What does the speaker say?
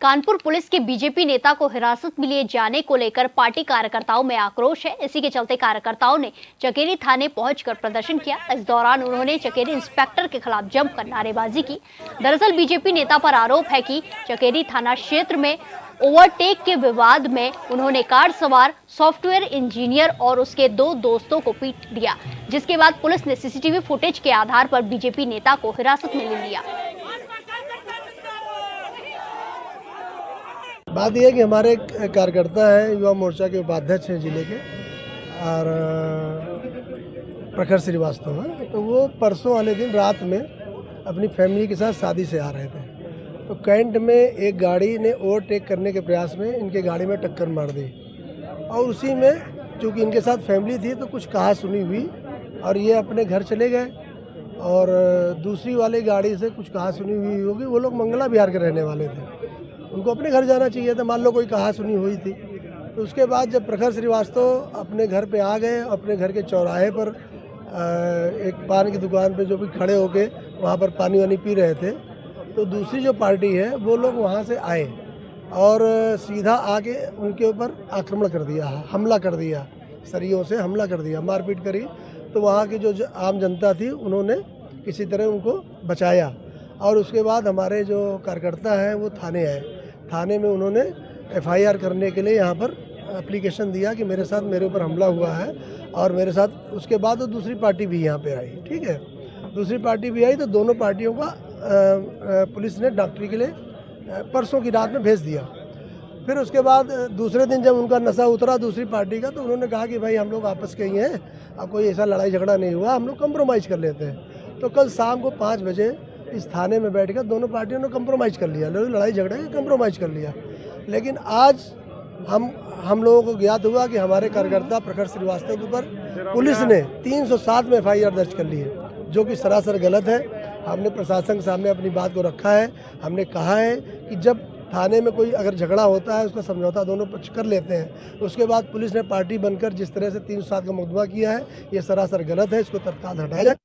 Kanpur police के BJP नेता को हिरासत में लिए जाने को लेकर पार्टी कार्यकर्ताओं में आक्रोश है। इसी के चलते कार्यकर्ताओं ने चकेरी थाने पहुंचकर प्रदर्शन किया। इस दौरान उन्होंने चकेरी इंस्पेक्टर के खिलाफ जमकर नारेबाजी की। दरअसल बीजेपी नेता पर आरोप है कि चकेरी थाना क्षेत्र में ओवरटेक के विवाद में उन्होंने कार सवार सॉफ्टवेयर इंजीनियर और उसके 2 दोस्तों को पीट दिया, जिसके बाद पुलिस ने सीसीटीवी फुटेज के आधार पर बीजेपी नेता को हिरासत में ले लिया। बात यह है कि हमारे कार्यकर्ता हैं, युवा मोर्चा के उपाध्यक्ष हैं जिले के, और प्रखर श्रीवास्तव हैं। तो वो परसों वाले दिन रात में अपनी फैमिली के साथ शादी से आ रहे थे, तो कैंट में एक गाड़ी ने ओवरटेक करने के प्रयास में इनके गाड़ी में टक्कर मार दी, और उसी में चूँकि इनके साथ फैमिली थी तो कुछ कहा सुनी हुई और ये अपने घर चले गए। और दूसरी वाली गाड़ी से कुछ कहा सुनी हुई होगी, वो लोग मंगला विहार के रहने वाले थे, उनको अपने घर जाना चाहिए था, मान लो कोई कहा सुनी हुई थी। तो उसके बाद जब प्रखर श्रीवास्तव अपने घर पे आ गए, अपने घर के चौराहे पर एक पान की दुकान पे जो भी खड़े होके वहाँ पर पानी वानी पी रहे थे, तो दूसरी जो पार्टी है वो लोग वहाँ से आए और सीधा आके उनके ऊपर आक्रमण कर दिया, हमला कर दिया, सरियों से हमला कर दिया, मारपीट करी। तो वहाँ की जो आम जनता थी उन्होंने किसी तरह उनको बचाया, और उसके बाद हमारे जो कार्यकर्ता हैं वो थाने आए। थाने में उन्होंने एफआईआर करने के लिए यहाँ पर एप्लीकेशन दिया कि मेरे ऊपर हमला हुआ है, और मेरे साथ उसके बाद तो दूसरी पार्टी भी यहाँ पे आई। ठीक है, दूसरी पार्टी भी आई, तो दोनों पार्टियों का पुलिस ने डॉक्टरी के लिए परसों की रात में भेज दिया। फिर उसके बाद दूसरे दिन जब उनका नशा उतरा दूसरी पार्टी का, तो उन्होंने कहा कि भाई हम लोग आपस के ही हैं, अब कोई ऐसा लड़ाई झगड़ा नहीं हुआ, हम लोग कंप्रोमाइज़ कर लेते हैं। तो कल शाम को 5 बजे इस थाने में बैठकर दोनों पार्टियों ने कंप्रोमाइज़ कर लिया, लड़ाई झगड़े कंप्रोमाइज़ कर लिया। लेकिन आज हम लोगों को ज्ञात हुआ कि हमारे कार्यकर्ता प्रखर श्रीवास्तव के ऊपर पुलिस ने 307 में एफआईआर दर्ज कर ली है, जो कि सरासर गलत है। हमने प्रशासन के सामने अपनी बात को रखा है। हमने कहा है कि जब थाने में कोई अगर झगड़ा होता है उसका समझौता दोनों पक्ष कर लेते हैं, उसके बाद पुलिस ने पार्टी बनकर जिस तरह से 307 का मुकदमा किया है, ये सरासर गलत है, इसको तत्काल हटाया जाए।